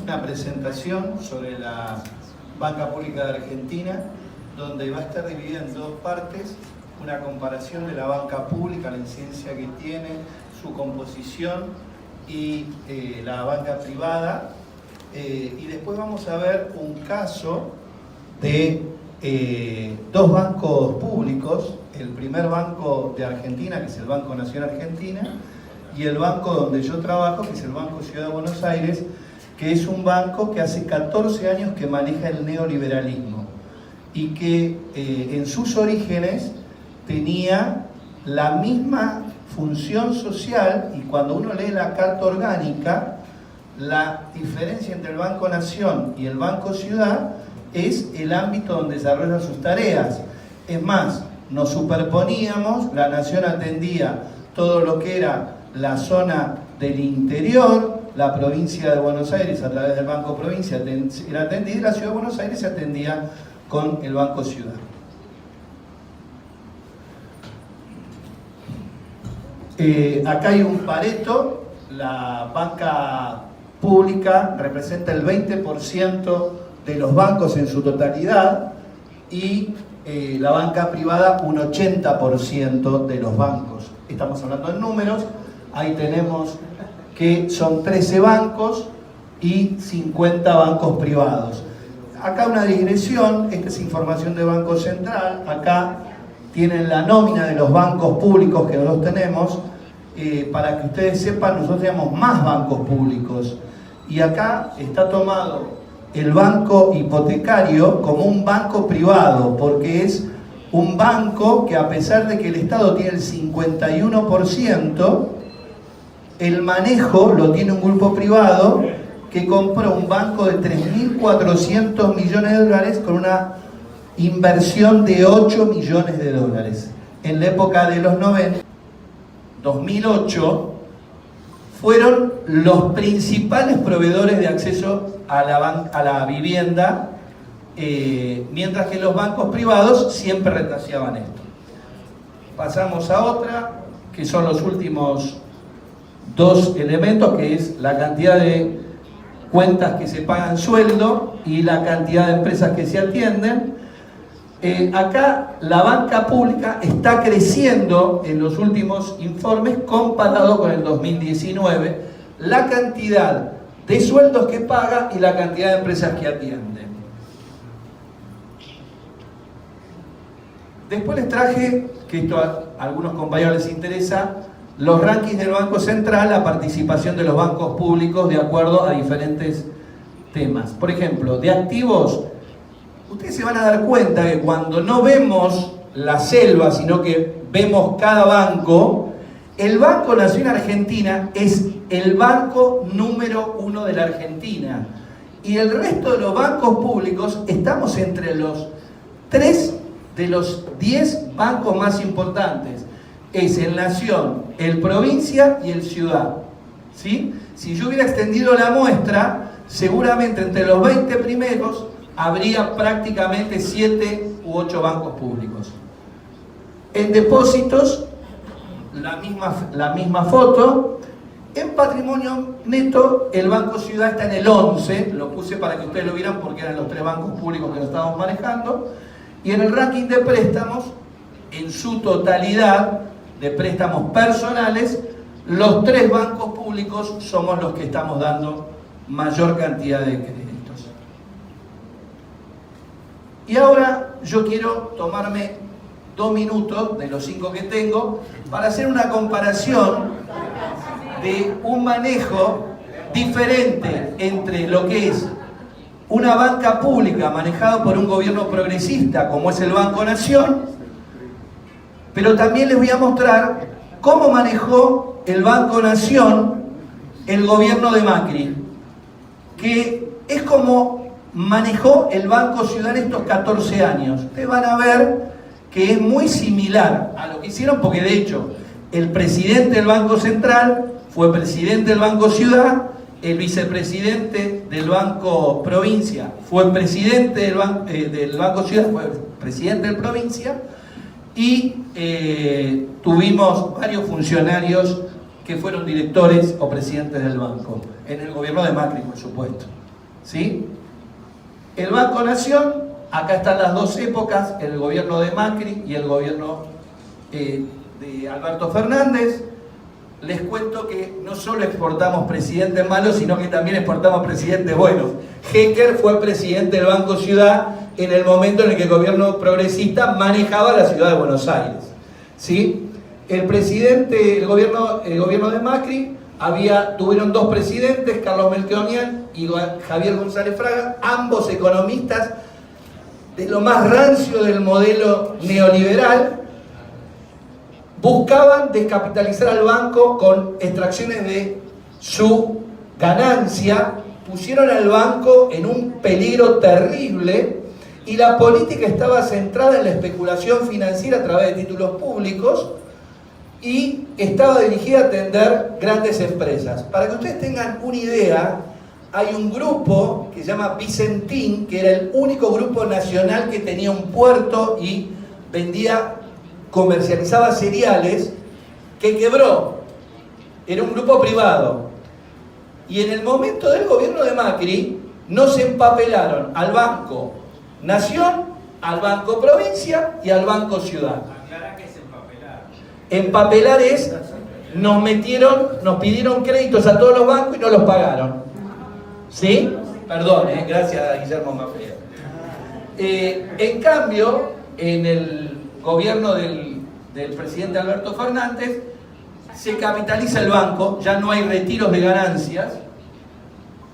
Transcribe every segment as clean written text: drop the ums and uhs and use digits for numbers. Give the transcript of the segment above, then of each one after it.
Una presentación sobre la banca pública de Argentina, donde va a estar dividida en dos partes: una comparación de la banca pública, la incidencia que tiene, su composición, y la banca privada, y después vamos a ver un caso de dos bancos públicos: el primer banco de Argentina, que es el Banco Nación Argentina, y el banco donde yo trabajo, que es el Banco Ciudad de Buenos Aires, que es un banco que hace 14 años que maneja el neoliberalismo y que en sus orígenes tenía la misma función social. Y cuando uno lee la Carta Orgánica, la diferencia entre el Banco Nación y el Banco Ciudad es el ámbito donde desarrolla sus tareas. Es más, nos superponíamos, la Nación atendía todo lo que era la zona del interior, la provincia de Buenos Aires a través del Banco Provincia era atendida, y la Ciudad de Buenos Aires se atendía con el Banco Ciudad. Acá hay un Pareto. La banca pública representa el 20% de los bancos en su totalidad, y la banca privada un 80% de los bancos. Estamos hablando en números. Ahí tenemos que son 13 bancos y 50 bancos privados. Acá una digresión: esta es información de Banco Central. Acá tienen la nómina de los bancos públicos que nosotros tenemos. Para que ustedes sepan, nosotros tenemos más bancos públicos, y acá está tomado el banco hipotecario como un banco privado, porque es un banco que, a pesar de que el Estado tiene el 51%, el manejo lo tiene un grupo privado que compró un banco de 3.400 millones de dólares con una inversión de 8 millones de dólares. En la época de los 90, 2008, fueron los principales proveedores de acceso a la vivienda, mientras que los bancos privados siempre retaseaban esto. Pasamos a otra, que son los últimos dos elementos, que es la cantidad de cuentas que se pagan sueldo y la cantidad de empresas que se atienden. Acá la banca pública está creciendo en los últimos informes comparado con el 2019, la cantidad de sueldos que paga y la cantidad de empresas que atienden. Después les traje, que esto a algunos compañeros les interesa, los rankings del Banco Central, la participación de los bancos públicos de acuerdo a diferentes temas. Por ejemplo, de activos, ustedes se van a dar cuenta que cuando no vemos la selva, sino que vemos cada banco, el Banco Nación Argentina es el banco número 1 de la Argentina. Y el resto de los bancos públicos estamos entre los 3 de los 10 bancos más importantes. Es el Nación, el Provincia y el Ciudad, ¿sí? Si yo hubiera extendido la muestra, seguramente entre los 20 primeros habría prácticamente 7 u 8 bancos públicos. En depósitos, la misma foto. En patrimonio neto, el Banco Ciudad está en el 11, lo puse para que ustedes lo vieran porque eran los 3 bancos públicos que lo estábamos manejando. Y en el ranking de préstamos, en su totalidad de préstamos personales, los 3 bancos públicos somos los que estamos dando mayor cantidad de créditos. Y ahora yo quiero tomarme 2 minutos de los 5 que tengo para hacer una comparación de un manejo diferente entre lo que es una banca pública manejada por un gobierno progresista como es el Banco Nación, pero también les voy a mostrar cómo manejó el Banco Nación el gobierno de Macri, que es como manejó el Banco Ciudad en estos 14 años. Ustedes van a ver que es muy similar a lo que hicieron, porque de hecho el presidente del Banco Central fue presidente del Banco Ciudad, el vicepresidente del Banco Provincia fue presidente del Banco Ciudad, fue presidente del Provincia, y tuvimos varios funcionarios que fueron directores o presidentes del banco, en el gobierno de Macri, por supuesto. ¿Sí? El Banco Nación, acá están las dos épocas, el gobierno de Macri y el gobierno de Alberto Fernández. Les cuento que no solo exportamos presidentes malos, sino que también exportamos presidentes buenos. Hecker fue presidente del Banco Ciudad en el momento en el que el gobierno progresista manejaba la ciudad de Buenos Aires. ¿Sí? El gobierno de Macri tuvieron dos presidentes, Carlos Melconian y Javier González Fraga, ambos economistas de lo más rancio del modelo neoliberal. Buscaban descapitalizar al banco con extracciones de su ganancia, pusieron al banco en un peligro terrible y la política estaba centrada en la especulación financiera a través de títulos públicos y estaba dirigida a atender grandes empresas. Para que ustedes tengan una idea, hay un grupo que se llama Vicentín, que era el único grupo nacional que tenía un puerto y comercializaba cereales, que quebró. Era un grupo privado. Y en el momento del gobierno de Macri, no se empapelaron al Banco Nación, al Banco Provincia y al Banco Ciudad. Aclara que es empapelar. Empapelar es, nos pidieron créditos a todos los bancos y no los pagaron. ¿Sí? Perdón, gracias Guillermo Mafia. En cambio, en el gobierno del presidente Alberto Fernández, se capitaliza el banco, ya no hay retiros de ganancias,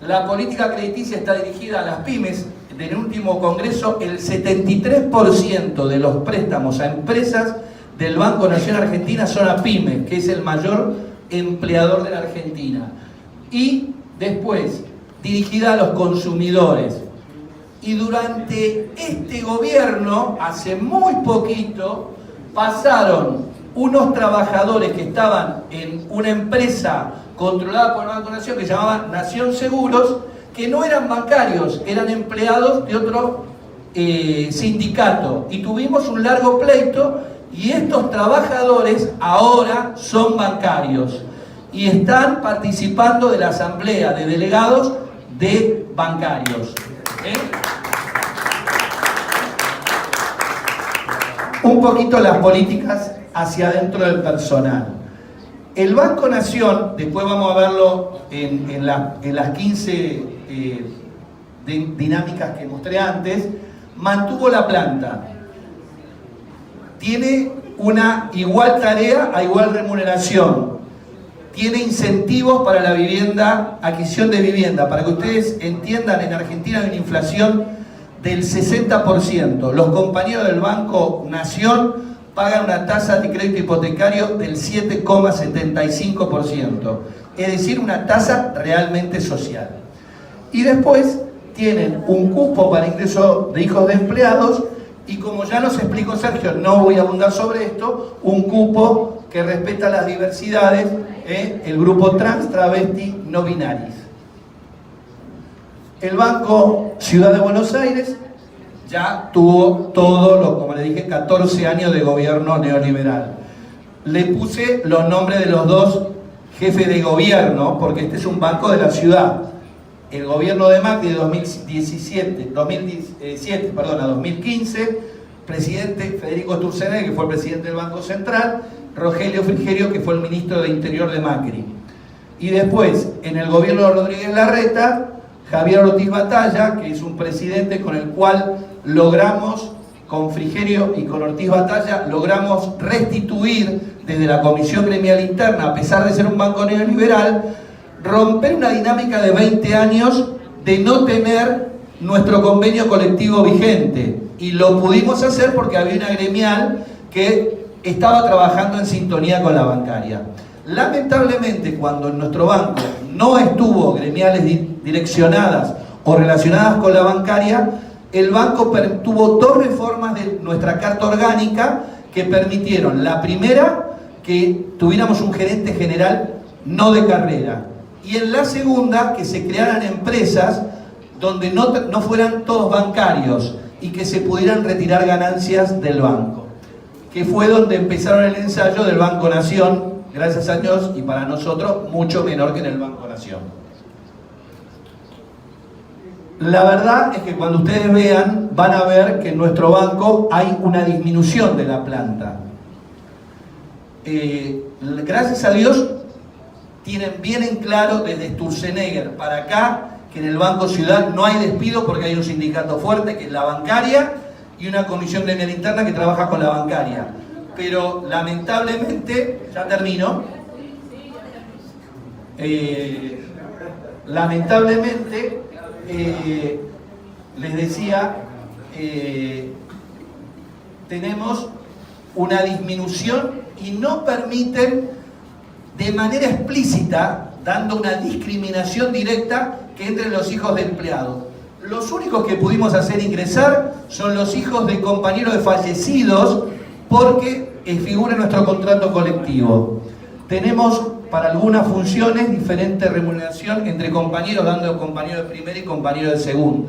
la política crediticia está dirigida a las pymes. En el último congreso, el 73% de los préstamos a empresas del Banco Nación Argentina son a pymes, que es el mayor empleador de la Argentina. Y después, dirigida a los consumidores. Y durante este gobierno, hace muy poquito, pasaron unos trabajadores que estaban en una empresa controlada por el Banco Nación, que se llamaba Nación Seguros, que no eran bancarios, eran empleados de otro sindicato. Y tuvimos un largo pleito, y estos trabajadores ahora son bancarios. Y están participando de la asamblea de delegados de bancarios. Un poquito las políticas hacia adentro del personal. El Banco Nación, después vamos a verlo en las 15 dinámicas que mostré antes, mantuvo la planta. Tiene una igual tarea a igual remuneración. Tiene incentivos para la vivienda, adquisición de vivienda. Para que ustedes entiendan, en Argentina hay una inflación del 60%. Los compañeros del Banco Nación pagan una tasa de crédito hipotecario del 7,75%. Es decir, una tasa realmente social. Y después tienen un cupo para ingreso de hijos de empleados y, como ya nos explicó Sergio, no voy a abundar sobre esto, un cupo que respeta las diversidades, el grupo trans, travesti, no binarios. El Banco Ciudad de Buenos Aires ya tuvo como les dije, 14 años de gobierno neoliberal. Le puse los nombres de los dos jefes de gobierno, porque este es un banco de la ciudad. El gobierno de Macri de 2007 a 2015, presidente Federico Sturzenegger, que fue el presidente del Banco Central, Rogelio Frigerio, que fue el ministro de Interior de Macri. Y después, en el gobierno de Rodríguez Larreta, Javier Ortiz Batalla, que es un presidente con el cual logramos, con Frigerio y con Ortiz Batalla, logramos restituir desde la Comisión Gremial Interna, a pesar de ser un banco neoliberal, romper una dinámica de 20 años de no tener nuestro convenio colectivo vigente. Y lo pudimos hacer porque había una gremial que estaba trabajando en sintonía con la bancaria. Lamentablemente, cuando en nuestro banco no estuvo gremiales direccionadas o relacionadas con la bancaria, el banco tuvo dos reformas de nuestra carta orgánica que permitieron, la primera, que tuviéramos un gerente general no de carrera, y en la segunda, que se crearan empresas donde no fueran todos bancarios y que se pudieran retirar ganancias del banco, que fue donde empezaron el ensayo del Banco Nación gracias a Dios, y para nosotros mucho menor que en el Banco Nación. La verdad es que cuando ustedes vean, van a ver que en nuestro banco hay una disminución de la planta. Gracias a Dios, tienen bien en claro desde Sturzenegger para acá que en el Banco Ciudad no hay despido porque hay un sindicato fuerte que es la bancaria y una comisión gremial interna que trabaja con la bancaria. Pero lamentablemente, ya termino, lamentablemente les decía, tenemos una disminución y no permiten de manera explícita, dando una discriminación directa, que entren los hijos de empleados. Los únicos que pudimos hacer ingresar son los hijos de compañeros de fallecidos, porque figura en nuestro contrato colectivo. Tenemos para algunas funciones diferente remuneración entre compañeros, dando compañero de primera y compañero de segunda.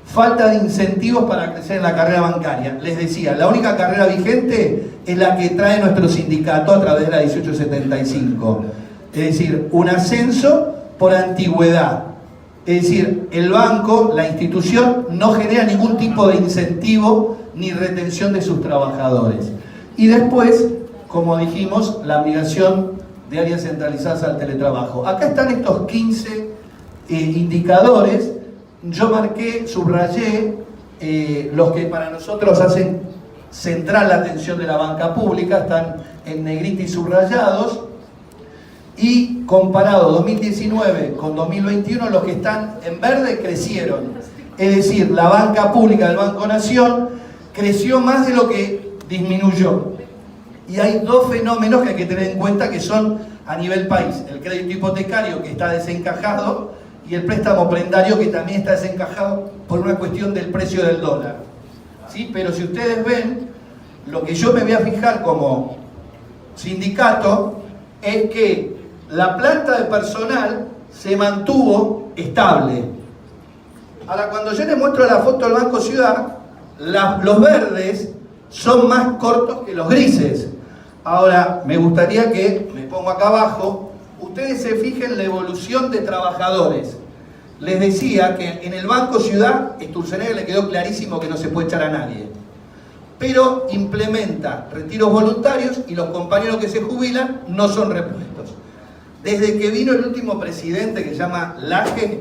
Falta de incentivos para crecer en la carrera bancaria. Les decía, la única carrera vigente es la que trae nuestro sindicato a través de la 1875. Es decir, un ascenso por antigüedad. Es decir, el banco, la institución, no genera ningún tipo de incentivo ni retención de sus trabajadores. Y después, como dijimos, la migración de áreas centralizadas al teletrabajo. Acá están estos 15 indicadores. Yo marqué, subrayé los que para nosotros hacen central la atención de la banca pública, están en negrita y subrayados, y comparado 2019 con 2021, los que están en verde crecieron. Es decir, la banca pública del Banco Nación creció más de lo que disminuyó. Y hay dos fenómenos que hay que tener en cuenta que son a nivel país: el crédito hipotecario, que está desencajado, y el préstamo prendario, que también está desencajado por una cuestión del precio del dólar. ¿Sí? Pero si ustedes ven, lo que yo me voy a fijar como sindicato es que la planta de personal se mantuvo estable. Ahora, cuando yo les muestro la foto del Banco Ciudad, los verdes son más cortos que los grises. Ahora, me gustaría que, me pongo acá abajo, ustedes se fijen la evolución de trabajadores. Les decía que en el Banco Ciudad, Sturzenegger le quedó clarísimo que no se puede echar a nadie. Pero implementa retiros voluntarios y los compañeros que se jubilan no son repuestos. Desde que vino el último presidente, que se llama Laje,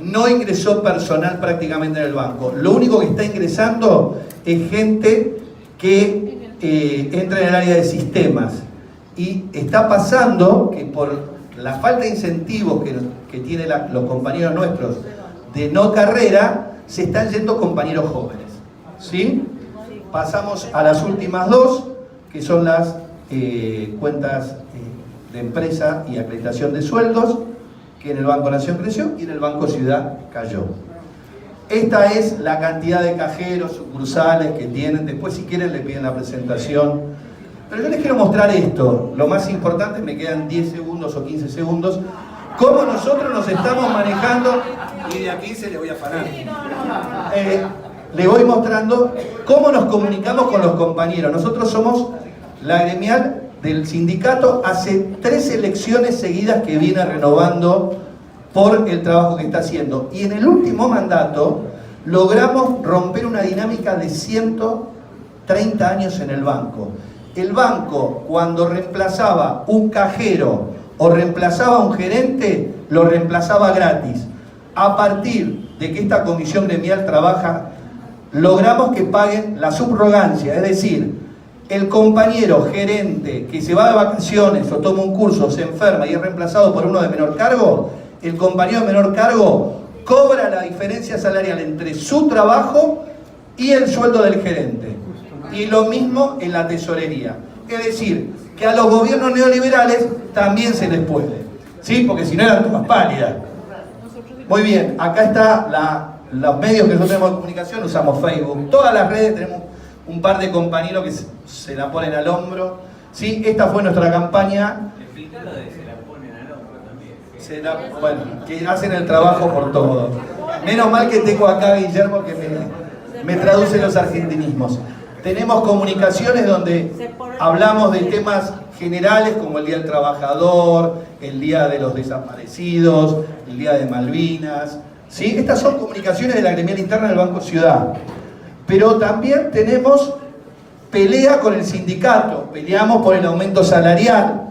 no ingresó personal prácticamente en el banco. Lo único que está ingresando es gente que entra en el área de sistemas. Y está pasando que por la falta de incentivos que tienen los compañeros nuestros de no carrera, se están yendo compañeros jóvenes. ¿Sí? Pasamos a las últimas dos, que son las cuentas de empresa y acreditación de sueldos, que en el Banco Nación creció y en el Banco Ciudad cayó. Esta es la cantidad de cajeros, sucursales que tienen. Después, si quieren, le piden la presentación. Pero yo les quiero mostrar esto. Lo más importante, me quedan 10 segundos o 15 segundos, cómo nosotros nos estamos manejando. Y de aquí se le voy a afanar. Le voy mostrando cómo nos comunicamos con los compañeros. Nosotros somos la gremial del sindicato, hace 3 elecciones seguidas que viene renovando por el trabajo que está haciendo. Y en el último mandato logramos romper una dinámica de 130 años en el banco. El banco, cuando reemplazaba un cajero o reemplazaba un gerente, lo reemplazaba gratis. A partir de que esta comisión gremial trabaja, logramos que paguen la subrogancia, es decir, el compañero gerente que se va de vacaciones o toma un curso, se enferma y es reemplazado por uno de menor cargo, el compañero de menor cargo cobra la diferencia salarial entre su trabajo y el sueldo del gerente. Y lo mismo en la tesorería. Es decir, que a los gobiernos neoliberales también se les puede. ¿Sí? Porque si no eran todas pálidas. Muy bien, acá está los medios que nosotros tenemos de comunicación, usamos Facebook. Todas las redes tenemos un par de compañeros que se la ponen al hombro. ¿Sí? Esta fue nuestra campaña. Explicalo de se la ponen al hombro también. Bueno, que hacen el trabajo por todo. Menos mal que tengo acá a Guillermo que me traduce los argentinismos. Tenemos comunicaciones donde hablamos de temas generales como el Día del Trabajador, el Día de los Desaparecidos, el Día de Malvinas, ¿sí? Estas son comunicaciones de la gremial interna del Banco Ciudad. Pero también tenemos pelea con el sindicato, peleamos por el aumento salarial,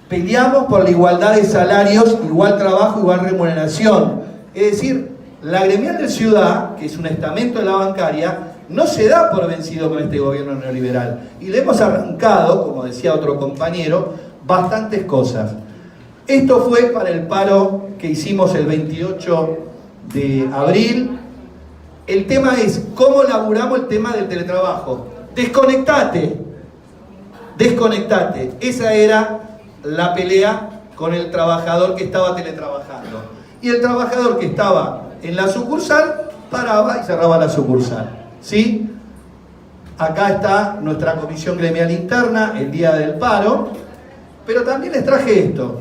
peleamos por la igualdad de salarios, igual trabajo, igual remuneración. Es decir, la gremial de Ciudad, que es un estamento de la bancaria, no se da por vencido con este gobierno neoliberal. Y le hemos arrancado, como decía otro compañero, bastantes cosas. Esto fue para el paro que hicimos el 28 de abril. El tema es cómo laburamos el tema del teletrabajo. Desconectate. Desconectate. Esa era la pelea con el trabajador que estaba teletrabajando. Y el trabajador que estaba en la sucursal paraba y cerraba la sucursal. ¿Sí? Acá está nuestra comisión gremial interna, el día del paro. Pero también les traje esto.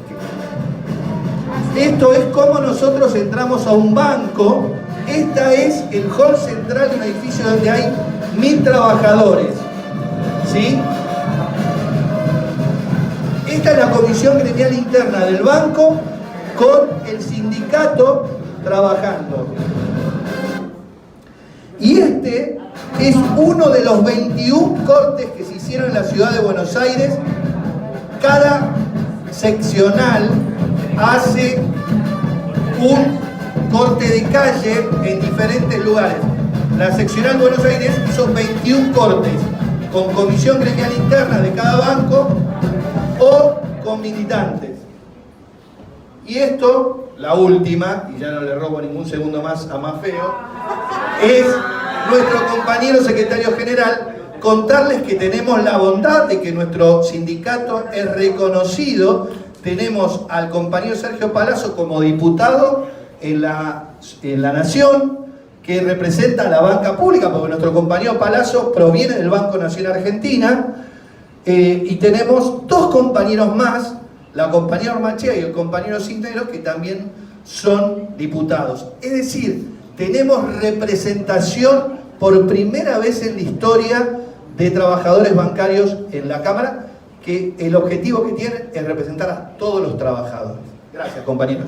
Esto es cómo nosotros entramos a un banco. Esta es el hall central de un edificio donde hay 1000 trabajadores. ¿Sí? Esta es la comisión gremial interna del banco con el sindicato trabajando. Y este es uno de los 21 cortes que se hicieron en la ciudad de Buenos Aires. Cada seccional hace un corte de calle en diferentes lugares. La seccional Buenos Aires hizo 21 cortes con comisión gremial interna de cada banco o con militantes. Y esto, la última, y ya no le robo ningún segundo más a Mafeo, es nuestro compañero secretario general contarles que tenemos la bondad de que nuestro sindicato es reconocido. Tenemos al compañero Sergio Palazzo como diputado en la Nación, que representa a la banca pública, porque nuestro compañero Palazzo proviene del Banco Nación Argentina, y tenemos dos compañeros más, la compañera Ormachea y el compañero Cisneros, que también son diputados. Es decir, tenemos representación por primera vez en la historia de trabajadores bancarios en la Cámara, que el objetivo que tienen es representar a todos los trabajadores. Gracias, compañeros.